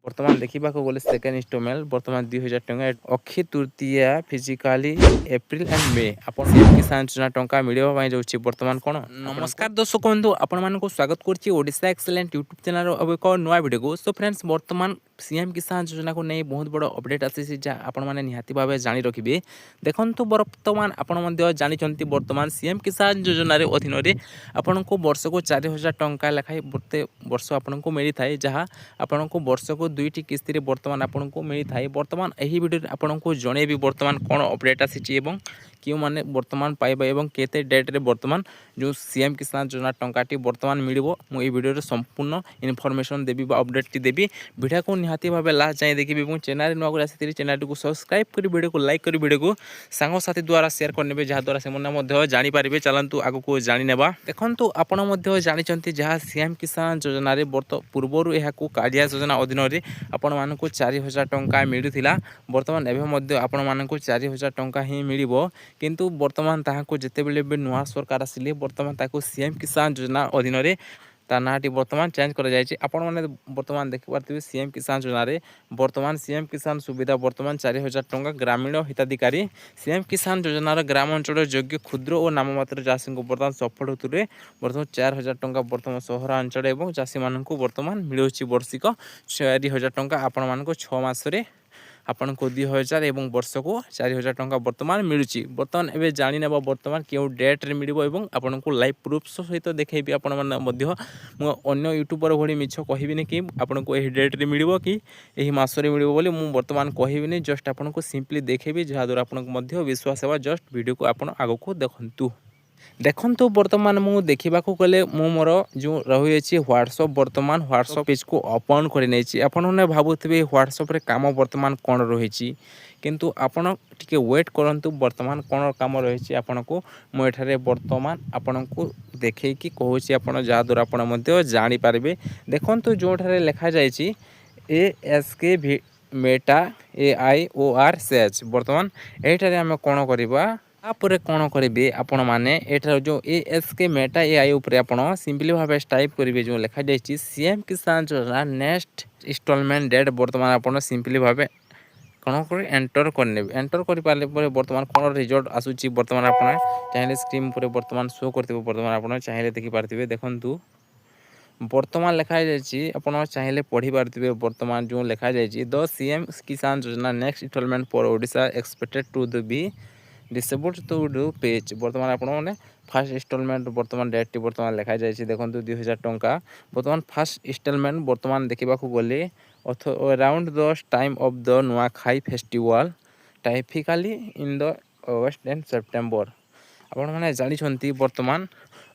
बर्तमान देखा गले सेकेंड इंस्टॉलमेंट बर्तमान 2000 टंका अक्षय तृतीया फिजिकाली एप्रिल एंड मे आप किसान योजना टंका मिलवा जाऊँगी बर्तमान कौन। नमस्कार दर्शक बंधु आपण स्वागत करुच्ची ओडिशा एक्सीलेंट यूट्यूब चैनल अब एक नुआ वीडियो को। सो फ्रेंड्स बर्तमान सीएम किसान योजना को नहीं बहुत बड़ अपडेट आसी आपण मैंने निहाती भाव जाणी रखिए। देखो बर्तमान आपण जानते बर्तमान सीएम किसान योजना अधीन में आपण को वर्ष को 4000 टंका लेखाएं प्रत्येक वर्ष आपन को मिली थाए जहाँ आपण को वर्ष को दुईटी किस्ती बर्तमान आपन को मिली थाए। बर्तमान यही वीडियो आपन को जनइबी बर्तमान कौन अपडेट आसी क्यों माने बर्तमान पाइबा एवं केते डेट रे बर्तमान जो सीएम किसान योजना टंकाटी बर्तमान मिलिबो मु वीडियो संपूर्ण इनफॉरमेशन देबी बा अपडेट टी देबी। वीडियो को निहाती भाव लास्ट जाए देखिए और चैनल नुआ आसी चैनल को सब्सक्राइब कर वीडियो को लाइक कर वीडियो को सांग साथी द्वारा शेयर करने जहाँ द्वारा से जानीपारे। चलतु आग को जाणीनेबा। देखु आपड़ जानते जहाँ सीएम किसान योजना पूर्वर यह कालिया योजना अधीन में आपण मानक 4000 टंका मिलूला बर्तमान एवं आपण मानक 4000 टंका ही मिल किंतु बर्तमान ताहाको जितेबेले भी नुआ सरकार आसिले बर्तमान ताको सीएम किसान योजना अधीन में ता नाटी बर्तमान चेंज कर जाए। आपण मैंने बर्तमान देखिए सीएम किसान योजना रे बर्तमान सीएम किसान सुविधा बर्तमान 4000 टंका ग्रामीण हिताधिकारी सीएम किसान योजनार ग्राम अंचल योग्य क्षुद्र और नाममात्र चाषी को बर्तमान सफल होते बर्तमान 4000 टंका बर्तमान सहरांचल और चाषी मानक बर्तमान मिलूँ वर्षिक 4000 टंका आपण मानक 6 मासरे आपण को 2000 एवं वर्ष को 4000 टंका बर्तमान मिलूँ। बर्तमान एवं जानी नेबा बर्तमान क्यों डेट रे मिलिबो एवं आपण को लाइव प्रूफ सहित देखैबी। आपण माने मध्य मु अन्य यूट्यूबर भली मिछ कहिबिनी कि आपण को एही डेट रे मिलिबो कि एही मास रे मिलिबो बोली मु बर्तमान कहिबिनी जस्ट आपण को सिंपली देखैबी जहाँ द्वारा आपण को मध्य विश्वास हेबा। जस्ट वीडियो को आपण आगो को देखंतु बर्तमान मु देखा गले मु मोर जो रही व्हाट्सअप बर्तमान व्हाट्सअप पेज को ओपन कर नहीं आपने भावुवे व्हाट्सअप रे काम बर्तमान कौन रही किंतु आपण टिके वेट करंतु बर्तमान कौन काम रही आपन को मुझे बर्तमान आपन को देखे कि कहूँ आप जहाँ द्वारा आप जानीपारे। देखो जो लिखा जाए ASK मेटा AIOR सेच बर्तमान यहीठार आम कौन करवा तापर कौन करेंगे आपण मैंने एठार जो ASK मेटा AI उपर आप सिंपली भाव टाइप करेंगे जो लिखा जाए CM Kisan Yojana next instalment date बर्तमान आप सिंपली भाव कौन कर एंटर करने एंटर कर पारे बर्तमान कौन रिजल्ट आसूची बर्तमान आप चाहिए स्क्रीन पर बर्तमान शो करते बर्तमान आप चाहिए देखिपारे। देखु बर्तमान लिखा जाए आप चाहिए पढ़ी पारे बर्तमान जो लिखा जाए the CM Kisan Yojana next installment for Odisha expected to be disabled to do page बर्तमान आपने फास्ट इंस्टॉलमेंट बर्तमान डेट बर्तमान लिखा जाए। देखो 2000 टंका बर्तमान फास्ट इंस्टॉलमेंट बर्तमान देखा गले around the time of the Nuakhai festival typically in the August and September आपण मैंने जानते बर्तमान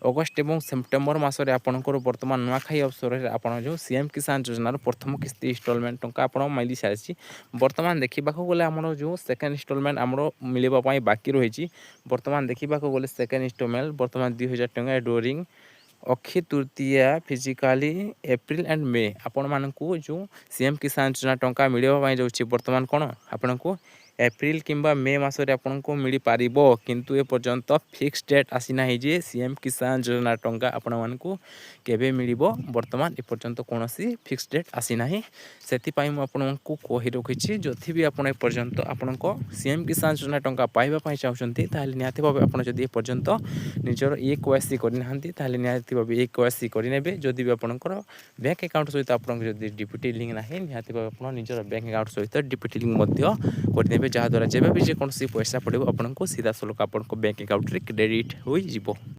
अगस्ट और सेप्टेम्बर मसरे आपंकर बर्तमान नुआखाई अवसर में आप जो सीएम किसान योजनार प्रथम किस्ती इंस्टॉलमेंट टंका आप मिली सारी बर्तमान देखा गले आमर जो सेकेंड इंस्टॉलमेंट आमर मिलवाई बाकी रही बर्तमान देखा गले सेकेंड इंस्टॉलमेंट बर्तमान 2000 टंका during Akshaya Tritiya फिजिकाली April and मे आपण मानक जो सीएम किसान योजना टंका मिलवा जाऊँगी बर्तमान कौन आपण को एप्रिल किंबा मे मसरे आपन को मिल पार किंतु ए पर्यंत फिक्स डेट आसी ना जे सीएम किसान योजना टंका आपण मानक केबे मिलिबो बर्तमान ए पर्यंत कौन फिक्स डेट आसी ना से आपको कही रखी जदि भी आप पर्यंत आपण सीएम किसान योजना टंका पाइबा चाहते निहाती भाव आप पर्यंत निजर KYC करना निहाती भाव KYC करेंगे जदि भी आपंकर बैंक अकाउंट सहित आप डीपीटी लिंक ना निहाती भाव आप निजर बैंक अकाउंट सहित डीपीटी लिंक करदे जहाँ द्वारा जब भी जेकोसी पैसा पड़ो आपको सीधा सलख आप बैंक अकाउंट क्रेडिट हो।